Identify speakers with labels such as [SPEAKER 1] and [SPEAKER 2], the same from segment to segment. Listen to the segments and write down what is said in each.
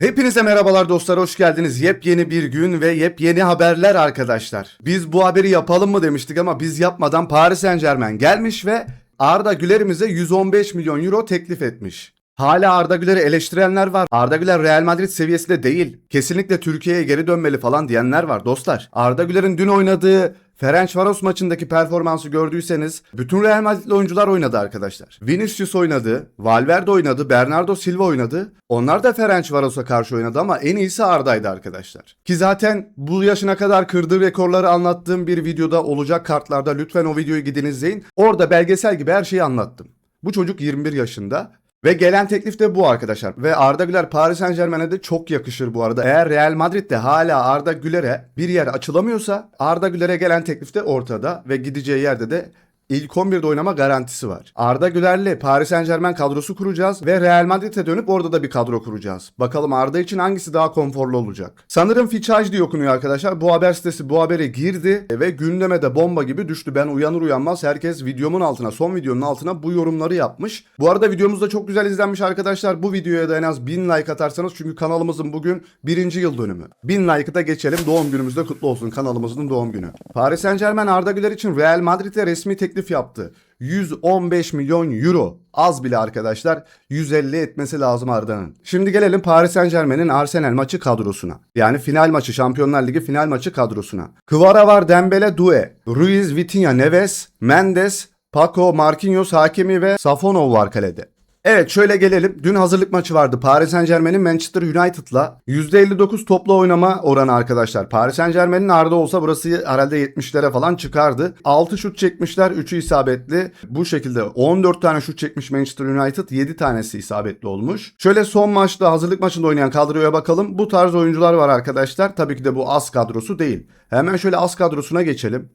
[SPEAKER 1] Hepinize merhabalar dostlar, hoş geldiniz. Yepyeni bir gün ve yepyeni haberler arkadaşlar. Biz bu haberi yapalım mı demiştik ama biz yapmadan Paris Saint-Germain gelmiş ve Arda Güler'imize 115 milyon euro teklif etmiş. Hala Arda Güler'i eleştirenler var. Arda Güler Real Madrid seviyesinde değil. Kesinlikle Türkiye'ye geri dönmeli falan diyenler var dostlar. Arda Güler'in dün oynadığı Ferencvaros maçındaki performansı gördüyseniz bütün Real Madrid'li oyuncular oynadı arkadaşlar. Vinicius oynadı, Valverde oynadı, Bernardo Silva oynadı. Onlar da Ferencvaros'a karşı oynadı ama en iyisi Arda'ydı arkadaşlar. Ki zaten bu yaşına kadar kırdığı rekorları anlattığım bir videoda olacak kartlarda, lütfen o videoyu gidin izleyin. Orada belgesel gibi her şeyi anlattım. Bu çocuk 21 yaşında. Ve gelen teklif de bu arkadaşlar. Ve Arda Güler Paris Saint-Germain'e de çok yakışır bu arada. Eğer Real Madrid'de hala Arda Güler'e bir yer açılamıyorsa Arda Güler'e gelen teklif de ortada. Ve gideceği yerde de İlk 11'de oynama garantisi var. Arda Güler'le Paris Saint-Germain kadrosu kuracağız ve Real Madrid'e dönüp orada da bir kadro kuracağız. Bakalım Arda için hangisi daha konforlu olacak? Sanırım Fichaj diye okunuyor arkadaşlar. Bu haber sitesi bu habere girdi ve gündeme de bomba gibi düştü. Ben uyanır uyanmaz herkes videomun altına, son videonun altına bu yorumları yapmış. Bu arada videomuz da çok güzel izlenmiş arkadaşlar. Bu videoya da en az 1000 like atarsanız, çünkü kanalımızın bugün 1. yıl dönümü. 1000 like'ı da geçelim. Doğum günümüz de kutlu olsun, kanalımızın doğum günü. Paris Saint-Germain Arda Güler için Real Madrid'e resmi teklif yaptı. 115 milyon euro. Az bile arkadaşlar. 150 etmesi lazım Arda'nın. Şimdi gelelim Paris Saint-Germain'in Arsenal maçı kadrosuna. Yani final maçı, Şampiyonlar Ligi final maçı kadrosuna. Kvara var, Dembele, Doué, Ruiz, Vitinha, Neves, Mendes, Paco, Marquinhos, Hakimi ve Safonov var kalede. Evet, şöyle gelelim. Dün hazırlık maçı vardı. Paris Saint-Germain'in Manchester United'la %59 topla oynama oranı arkadaşlar. Paris Saint-Germain'in Arda olsa burası herhalde 70'lere falan çıkardı. 6 şut çekmişler, 3'ü isabetli. Bu şekilde 14 tane şut çekmiş Manchester United, 7 tanesi isabetli olmuş. Şöyle son maçta, hazırlık maçında oynayan kadroya bakalım. Bu tarz oyuncular var arkadaşlar. Tabii ki de bu az kadrosu değil. Hemen şöyle az kadrosuna geçelim.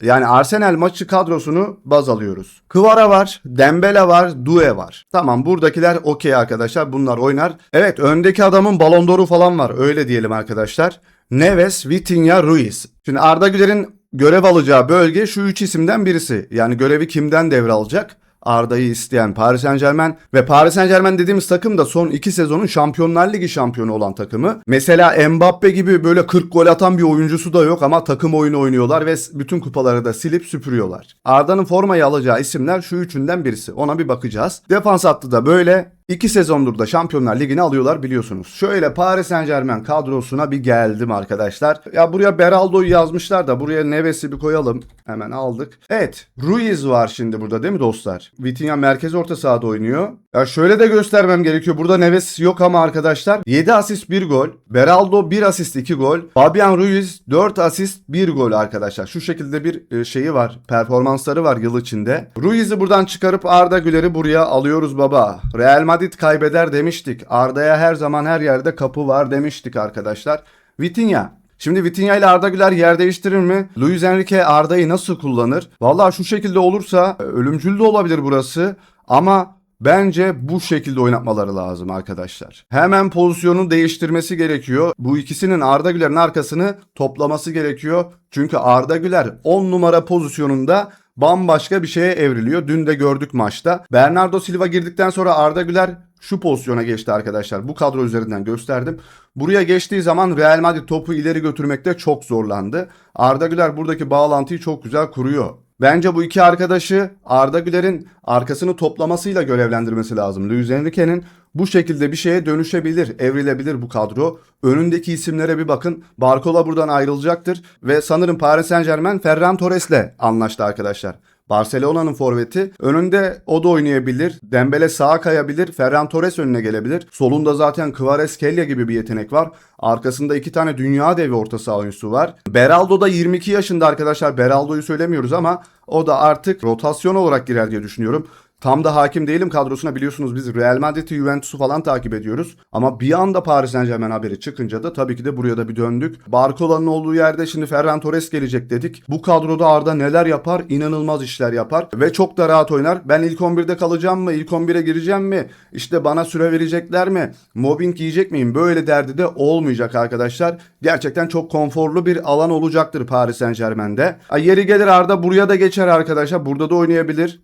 [SPEAKER 1] Yani Arsenal maçı kadrosunu baz alıyoruz. Kvara var, Dembele var, Doué var. Tamam, buradakiler okey arkadaşlar, bunlar oynar. Evet, öndeki adamın Ballon d'Or'u falan var, öyle diyelim arkadaşlar. Neves, Vitinha, Ruiz. Şimdi Arda Güler'in görev alacağı bölge şu 3 isimden birisi. Yani görevi kimden devralacak? Arda'yı isteyen Paris Saint-Germain ve Paris Saint-Germain dediğimiz takım da son 2 sezonun Şampiyonlar Ligi şampiyonu olan takımı. Mesela Mbappe gibi böyle 40 gol atan bir oyuncusu da yok ama takım oyunu oynuyorlar ve bütün kupaları da silip süpürüyorlar. Arda'nın formayı alacağı isimler şu üçünden birisi. Ona bir bakacağız. Defans hattı da böyle. 2 sezondur da Şampiyonlar Ligi'ni alıyorlar biliyorsunuz. Şöyle Paris Saint-Germain kadrosuna bir geldim arkadaşlar. Ya buraya Beraldo'yu yazmışlar da buraya Neves'i bir koyalım. Hemen aldık. Evet, Ruiz var şimdi burada değil mi dostlar? Vitinha merkez orta sahada oynuyor. Ya şöyle de göstermem gerekiyor. Burada Neves yok ama arkadaşlar. 7 asist 1 gol. Beraldo 1 asist 2 gol. Fabian Ruiz 4 asist 1 gol arkadaşlar. Şu şekilde bir şeyi var. Performansları var yıl içinde. Ruiz'i buradan çıkarıp Arda Güler'i buraya alıyoruz baba. Real Madrid kaybeder demiştik. Arda'ya her zaman her yerde kapı var demiştik arkadaşlar. Vitinha. Şimdi Vitinha ile Arda Güler yer değiştirir mi? Luis Enrique Arda'yı nasıl kullanır? Vallahi şu şekilde olursa ölümcül de olabilir burası. Ama bence bu şekilde oynatmaları lazım arkadaşlar. Hemen pozisyonu değiştirmesi gerekiyor. Bu ikisinin Arda Güler'in arkasını toplaması gerekiyor. Çünkü Arda Güler 10 numara pozisyonunda bambaşka bir şeye evriliyor. Dün de gördük maçta. Bernardo Silva girdikten sonra Arda Güler şu pozisyona geçti arkadaşlar. Bu kadro üzerinden gösterdim. Buraya geçtiği zaman Real Madrid topu ileri götürmekte çok zorlandı. Arda Güler buradaki bağlantıyı çok güzel kuruyor. Bence bu iki arkadaşı Arda Güler'in arkasını toplamasıyla görevlendirmesi lazım. Luis Enrique'nin bu şekilde bir şeye dönüşebilir, evrilebilir bu kadro. Önündeki isimlere bir bakın. Barcola buradan ayrılacaktır ve sanırım Paris Saint-Germain Ferran Torres'le anlaştı arkadaşlar. Barcelona'nın forveti. Önünde o da oynayabilir. Dembele sağa kayabilir. Ferran Torres önüne gelebilir. Solunda zaten Kvaratskhelia gibi bir yetenek var. Arkasında 2 tane dünya devi orta saha oyuncusu var. Beraldo da 22 yaşında arkadaşlar. Beraldo'yu söylemiyoruz ama o da artık rotasyon olarak girer diye düşünüyorum. Tam da hakim değilim kadrosuna, biliyorsunuz biz Real Madrid'i, Juventus'u falan takip ediyoruz. Ama bir anda Paris Saint-Germain haberi çıkınca da tabii ki de buraya da bir döndük. Barcola'nın olduğu yerde şimdi Ferran Torres gelecek dedik. Bu kadroda Arda neler yapar? İnanılmaz işler yapar ve çok da rahat oynar. Ben ilk 11'de kalacağım mı? İlk 11'e gireceğim mi? İşte bana süre verecekler mi? Mobbing yiyecek miyim? Böyle derdi de olmayacak arkadaşlar. Gerçekten çok konforlu bir alan olacaktır Paris Saint-Germain'de. Yeri gelir Arda buraya da geçer arkadaşlar. Burada da oynayabilir.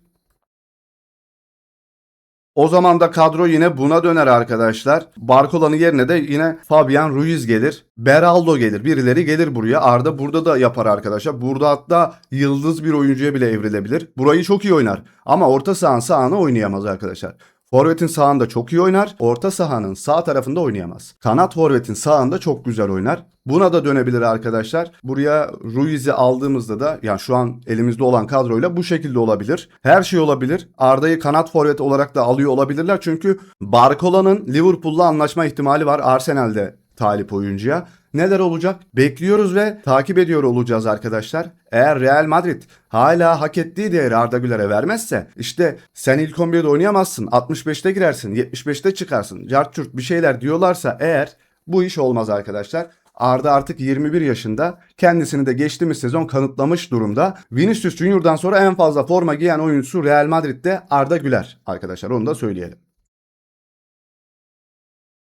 [SPEAKER 1] O zaman da kadro yine buna döner arkadaşlar. Barcola'nın yerine de yine Fabian Ruiz gelir. Beraldo gelir. Birileri gelir buraya. Arda burada da yapar arkadaşlar. Burada hatta yıldız bir oyuncuya bile evrilebilir. Burayı çok iyi oynar. Ama orta sahanın sağını oynayamaz arkadaşlar. Forvet'in sağında çok iyi oynar. Orta sahanın sağ tarafında oynayamaz. Kanat forvetin sağında çok güzel oynar. Buna da dönebilir arkadaşlar. Buraya Ruiz'i aldığımızda da yani şu an elimizde olan kadroyla bu şekilde olabilir. Her şey olabilir. Arda'yı kanat forvet olarak da alıyor olabilirler. Çünkü Barcola'nın Liverpool'la anlaşma ihtimali var. Arsenal'de talip oyuncuya. Neler olacak? Bekliyoruz ve takip ediyor olacağız arkadaşlar. Eğer Real Madrid hala hak ettiği değeri Arda Güler'e vermezse işte sen ilk 11'de oynayamazsın, 65'te girersin, 75'te çıkarsın, cart curt bir şeyler diyorlarsa eğer bu iş olmaz arkadaşlar. Arda artık 21 yaşında. Kendisini de geçtiğimiz sezon kanıtlamış durumda. Vinicius Junior'dan sonra en fazla forma giyen oyuncusu Real Madrid'de Arda Güler arkadaşlar, onu da söyleyelim.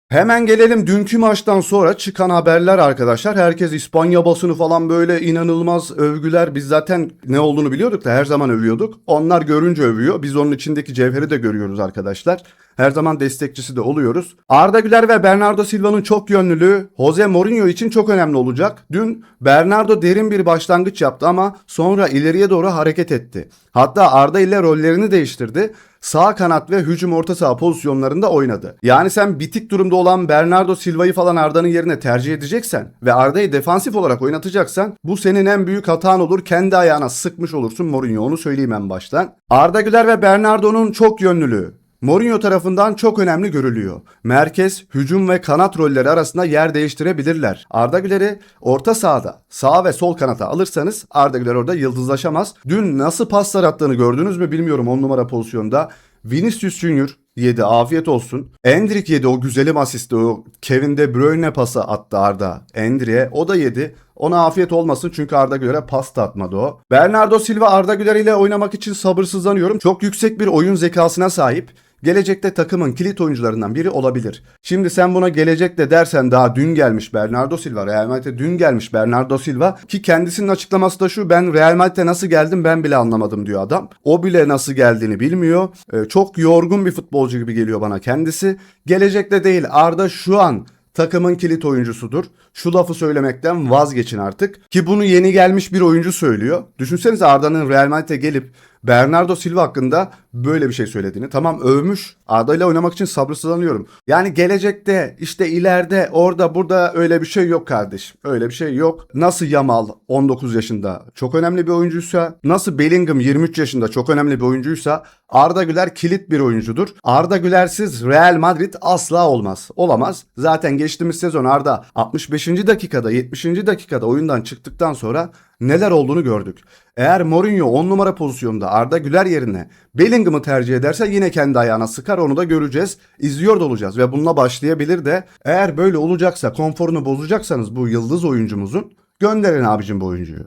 [SPEAKER 1] Hemen gelelim dünkü maçtan sonra çıkan haberler arkadaşlar. Herkes İspanya basını falan böyle inanılmaz övgüler. Biz zaten ne olduğunu biliyorduk da her zaman övüyorduk. Onlar görünce övüyor. Biz onun içindeki cevheri de görüyoruz arkadaşlar. Her zaman destekçisi de oluyoruz. Arda Güler ve Bernardo Silva'nın çok yönlülüğü Jose Mourinho için çok önemli olacak. Dün Bernardo derin bir başlangıç yaptı ama sonra ileriye doğru hareket etti. Hatta Arda ile rollerini değiştirdi. Sağ kanat ve hücum orta saha pozisyonlarında oynadı. Yani sen bitik durumda olan Bernardo Silva'yı falan Arda'nın yerine tercih edeceksen ve Arda'yı defansif olarak oynatacaksan bu senin en büyük hatan olur. Kendi ayağına sıkmış olursun Mourinho, onu söyleyeyim en baştan. Arda Güler ve Bernardo'nun çok yönlülüğü Mourinho tarafından çok önemli görülüyor. Merkez, hücum ve kanat rolleri arasında yer değiştirebilirler. Arda Güler'i orta sahada, sağ ve sol kanata alırsanız Arda Güler orada yıldızlaşamaz. Dün nasıl paslar attığını gördünüz mü bilmiyorum 10 numara pozisyonda. Vinicius Junior yedi, afiyet olsun. Endrick yedi o güzelim asisti, o Kevin De Bruyne pası attı Arda Endrick'e, o da yedi. Ona afiyet olmasın çünkü Arda Güler'e pas da atmadı o. Bernardo Silva Arda Güler ile oynamak için sabırsızlanıyorum. Çok yüksek bir oyun zekasına sahip. Gelecekte takımın kilit oyuncularından biri olabilir. Şimdi sen buna gelecekte dersen daha dün gelmiş Bernardo Silva. Real Madrid'e dün gelmiş Bernardo Silva. Ki kendisinin açıklaması da şu: ben Real Madrid'e nasıl geldim ben bile anlamadım diyor adam. O bile nasıl geldiğini bilmiyor. Çok yorgun bir futbolcu gibi geliyor bana kendisi. Gelecekte değil, Arda şu an takımın kilit oyuncusudur. Şu lafı söylemekten vazgeçin artık. Ki bunu yeni gelmiş bir oyuncu söylüyor. Düşünsenize Arda'nın Real Madrid'e gelip Bernardo Silva hakkında böyle bir şey söylediğini. Tamam, övmüş. Arda ile oynamak için sabırsızlanıyorum. Yani gelecekte işte ileride orada burada öyle bir şey yok kardeşim. Öyle bir şey yok. Nasıl Yamal 19 yaşında çok önemli bir oyuncuysa, nasıl Bellingham 23 yaşında çok önemli bir oyuncuysa Arda Güler kilit bir oyuncudur. Arda Gülersiz Real Madrid asla olmaz. Olamaz. Zaten geçtiğimiz sezon Arda 65. dakikada 70. dakikada oyundan çıktıktan sonra neler olduğunu gördük. Eğer Mourinho 10 numara pozisyonda Arda Güler yerine Bellingham'ı tercih ederse yine kendi ayağına sıkar, onu da göreceğiz. İzliyor da olacağız ve bununla başlayabilir de. Eğer böyle olacaksa, konforunu bozacaksanız bu yıldız oyuncumuzun, gönderin abicim bu oyuncuyu.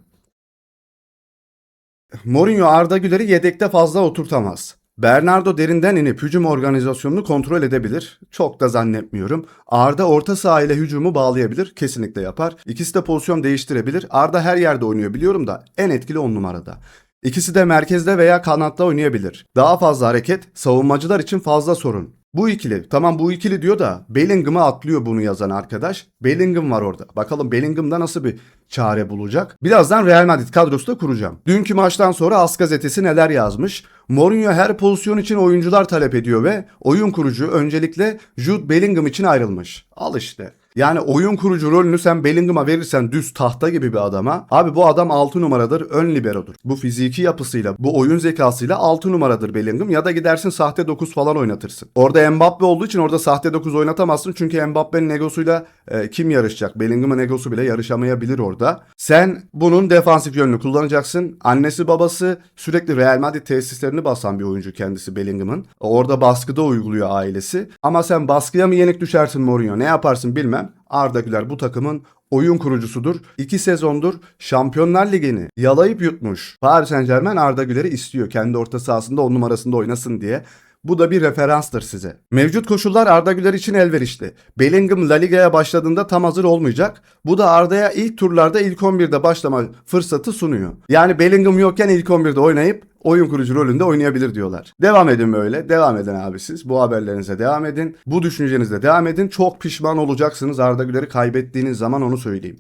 [SPEAKER 1] Mourinho Arda Güler'i yedekte fazla oturtamaz. Bernardo derinden inip hücum organizasyonunu kontrol edebilir. Çok da zannetmiyorum. Arda orta saha ile hücumu bağlayabilir. Kesinlikle yapar. İkisi de pozisyon değiştirebilir. Arda her yerde oynuyor biliyorum da en etkili 10 numarada. İkisi de merkezde veya kanatta oynayabilir. Daha fazla hareket savunmacılar için fazla sorun. Bu ikili, tamam bu ikili diyor da Bellingham'ı atlıyor bunu yazan arkadaş. Bellingham var orada. Bakalım Bellingham'da nasıl bir çare bulacak. Birazdan Real Madrid kadrosu da kuracağım. Dünkü maçtan sonra AS gazetesi neler yazmış? Mourinho her pozisyon için oyuncular talep ediyor ve oyun kurucu öncelikle Jude Bellingham için ayrılmış. Al işte. Yani oyun kurucu rolünü sen Bellingham'a verirsen düz tahta gibi bir adama. Abi bu adam 6 numaradır, ön liberodur. Bu fiziki yapısıyla, bu oyun zekasıyla 6 numaradır Bellingham. Ya da gidersin sahte 9 falan oynatırsın. Orada Mbappe olduğu için orada sahte 9 oynatamazsın. Çünkü Mbappe'nin egosuyla kim yarışacak? Bellingham'ın egosu bile yarışamayabilir orada. Sen bunun defansif yönünü kullanacaksın. Annesi babası sürekli Real Madrid tesislerini basan bir oyuncu kendisi Bellingham'ın. Orada baskıda uyguluyor ailesi. Ama sen baskıya mı yenik düşersin Mourinho? Ne yaparsın bilmem. Arda Güler bu takımın oyun kurucusudur. 2 sezondur Şampiyonlar Ligi'ni yalayıp yutmuş Paris Saint-Germain Arda Güler'i istiyor. Kendi orta sahasında 10 numarasında oynasın diye. Bu da bir referanstır size. Mevcut koşullar Arda Güler için elverişli. Bellingham La Liga'ya başladığında tam hazır olmayacak. Bu da Arda'ya ilk turlarda ilk 11'de başlama fırsatı sunuyor. Yani Bellingham yokken ilk 11'de oynayıp oyun kurucu rolünde oynayabilir diyorlar. Devam edin böyle. Devam edin abi siz. Bu haberlerinize devam edin. Bu düşüncenizle devam edin. Çok pişman olacaksınız Arda Güler'i kaybettiğiniz zaman, onu söyleyeyim.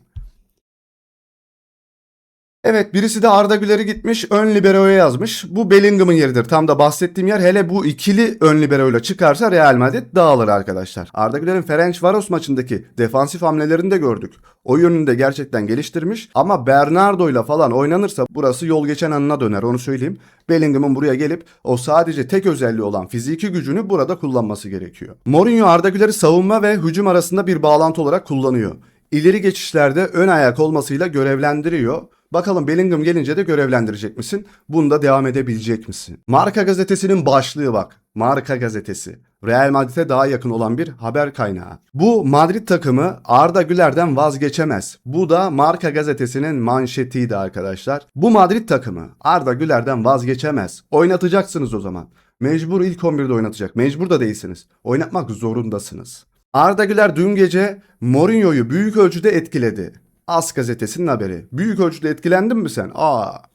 [SPEAKER 1] Evet, birisi de Arda Güler'i gitmiş ön libero'ya yazmış. Bu Bellingham'ın yeridir. Tam da bahsettiğim yer. Hele bu ikili ön libero'yla çıkarsa Real Madrid dağılır arkadaşlar. Arda Güler'in Ferencvaros maçındaki defansif hamlelerini de gördük. O yönünü de gerçekten geliştirmiş. Ama Bernardo'yla falan oynanırsa burası yol geçen anına döner, onu söyleyeyim. Bellingham'ın buraya gelip o sadece tek özelliği olan fiziki gücünü burada kullanması gerekiyor. Mourinho Arda Güler'i savunma ve hücum arasında bir bağlantı olarak kullanıyor. İleri geçişlerde ön ayak olmasıyla görevlendiriyor. Bakalım Bellingham gelince de görevlendirecek misin? Bunda devam edebilecek misin? Marca gazetesinin başlığı bak. Marca gazetesi. Real Madrid'e daha yakın olan bir haber kaynağı. Bu Madrid takımı Arda Güler'den vazgeçemez. Bu da Marca gazetesinin manşetiydi arkadaşlar. Bu Madrid takımı Arda Güler'den vazgeçemez. Oynatacaksınız o zaman. Mecbur ilk 11'de oynatacak. Mecbur da değilsiniz. Oynatmak zorundasınız. Arda Güler dün gece Mourinho'yu büyük ölçüde etkiledi. As gazetesinin haberi. Büyük ölçüde etkilendin mi sen?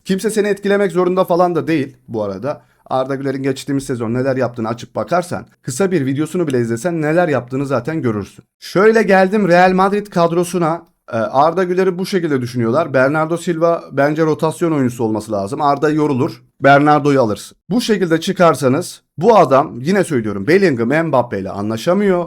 [SPEAKER 1] Kimse seni etkilemek zorunda falan da değil bu arada. Arda Güler'in geçtiğimiz sezon neler yaptığını açıp bakarsan, kısa bir videosunu bile izlesen neler yaptığını zaten görürsün. Şöyle geldim Real Madrid kadrosuna. Arda Güler'i bu şekilde düşünüyorlar. Bernardo Silva bence rotasyon oyuncusu olması lazım. Arda yorulur. Bernardo'yu alırsın. Bu şekilde çıkarsanız bu adam, yine söylüyorum, Bellingham Mbappe ile anlaşamıyor.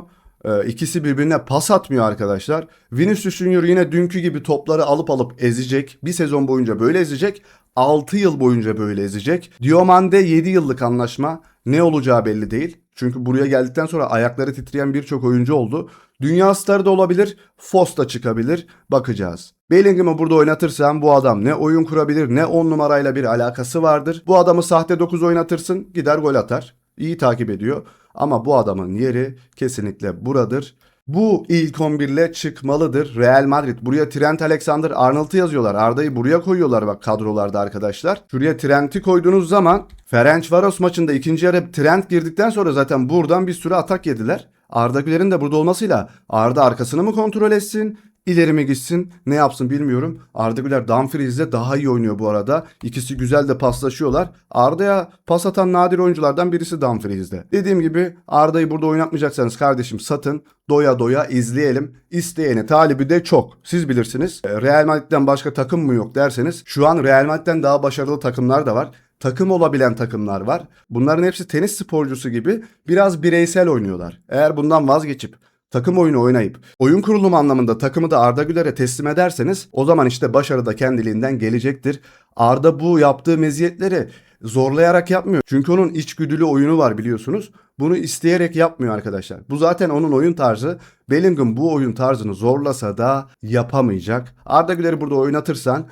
[SPEAKER 1] İkisi birbirine pas atmıyor arkadaşlar. Vinicius Junior yine dünkü gibi topları alıp ezecek. Bir sezon boyunca böyle ezecek. 6 yıl boyunca böyle ezecek. Diomande 7 yıllık anlaşma. Ne olacağı belli değil. Çünkü buraya geldikten sonra ayakları titreyen birçok oyuncu oldu. Dünya starı da olabilir. Fos da çıkabilir. Bakacağız. Bellingham'ı burada oynatırsam bu adam ne oyun kurabilir ne 10 numarayla bir alakası vardır. Bu adamı sahte 9 oynatırsın, gider gol atar. İyi takip ediyor. Ama bu adamın yeri kesinlikle buradır. Bu ilk 11 ile çıkmalıdır. Real Madrid. Buraya Trent Alexander-Arnold'u yazıyorlar. Arda'yı buraya koyuyorlar bak kadrolarda arkadaşlar. Şuraya Trent'i koyduğunuz zaman Ferencvaros maçında ikinci yarı Trent girdikten sonra zaten buradan bir sürü atak yediler. Arda Güler'in de burada olmasıyla Arda arkasını mı kontrol etsin, İleri mi gitsin, ne yapsın bilmiyorum. Arda Güler Dumfries'le daha iyi oynuyor bu arada. İkisi güzel de paslaşıyorlar. Arda'ya pas atan nadir oyunculardan birisi Dumfries'de. Dediğim gibi Arda'yı burada oynatmayacaksanız kardeşim satın. Doya doya izleyelim. İsteyeni talibi de çok. Siz bilirsiniz. Real Madrid'den başka takım mı yok derseniz şu an Real Madrid'den daha başarılı takımlar da var. Takım olabilen takımlar var. Bunların hepsi tenis sporcusu gibi biraz bireysel oynuyorlar. Eğer bundan vazgeçip takım oyunu oynayıp oyun kurulumu anlamında takımı da Arda Güler'e teslim ederseniz o zaman işte başarı da kendiliğinden gelecektir. Arda bu yaptığı meziyetleri zorlayarak yapmıyor. Çünkü onun içgüdülü oyunu var biliyorsunuz. Bunu isteyerek yapmıyor arkadaşlar. Bu zaten onun oyun tarzı. Bellingham bu oyun tarzını zorlasa da yapamayacak. Arda Güler'i burada oynatırsan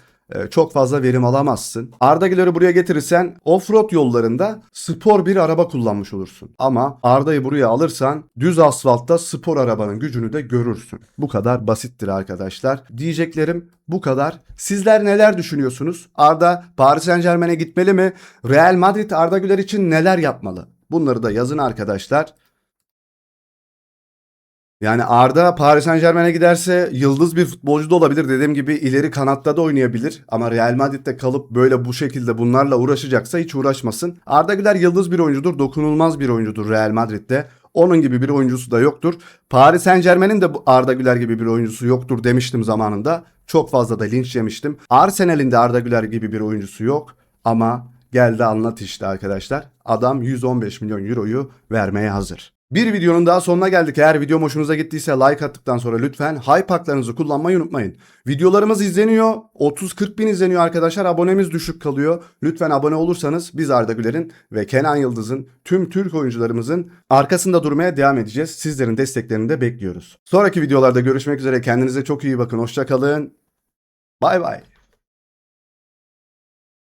[SPEAKER 1] çok fazla verim alamazsın. Arda Güler'i buraya getirirsen offroad yollarında spor bir araba kullanmış olursun. Ama Arda'yı buraya alırsan düz asfaltta spor arabanın gücünü de görürsün. Bu kadar basittir arkadaşlar. Diyeceklerim bu kadar. Sizler neler düşünüyorsunuz? Arda Paris Saint-Germain'e gitmeli mi? Real Madrid Arda Güler için neler yapmalı? Bunları da yazın arkadaşlar. Yani Arda Paris Saint-Germain'e giderse yıldız bir futbolcu da olabilir. Dediğim gibi ileri kanatta da oynayabilir. Ama Real Madrid'de kalıp böyle bu şekilde bunlarla uğraşacaksa hiç uğraşmasın. Arda Güler yıldız bir oyuncudur. Dokunulmaz bir oyuncudur Real Madrid'de. Onun gibi bir oyuncusu da yoktur. Paris Saint-Germain'in de Arda Güler gibi bir oyuncusu yoktur demiştim zamanında. Çok fazla da linç yemiştim. Arsenal'in de Arda Güler gibi bir oyuncusu yok. Ama geldi anlat işte arkadaşlar. Adam 115 milyon euroyu vermeye hazır. Bir videonun daha sonuna geldik. Eğer videom hoşunuza gittiyse like attıktan sonra lütfen hype haklarınızı kullanmayı unutmayın. Videolarımız izleniyor. 30-40 bin izleniyor arkadaşlar. Abonemiz düşük kalıyor. Lütfen abone olursanız biz Arda Güler'in ve Kenan Yıldız'ın tüm Türk oyuncularımızın arkasında durmaya devam edeceğiz. Sizlerin desteklerini de bekliyoruz. Sonraki videolarda görüşmek üzere. Kendinize çok iyi bakın. Hoşça kalın. Bay bay.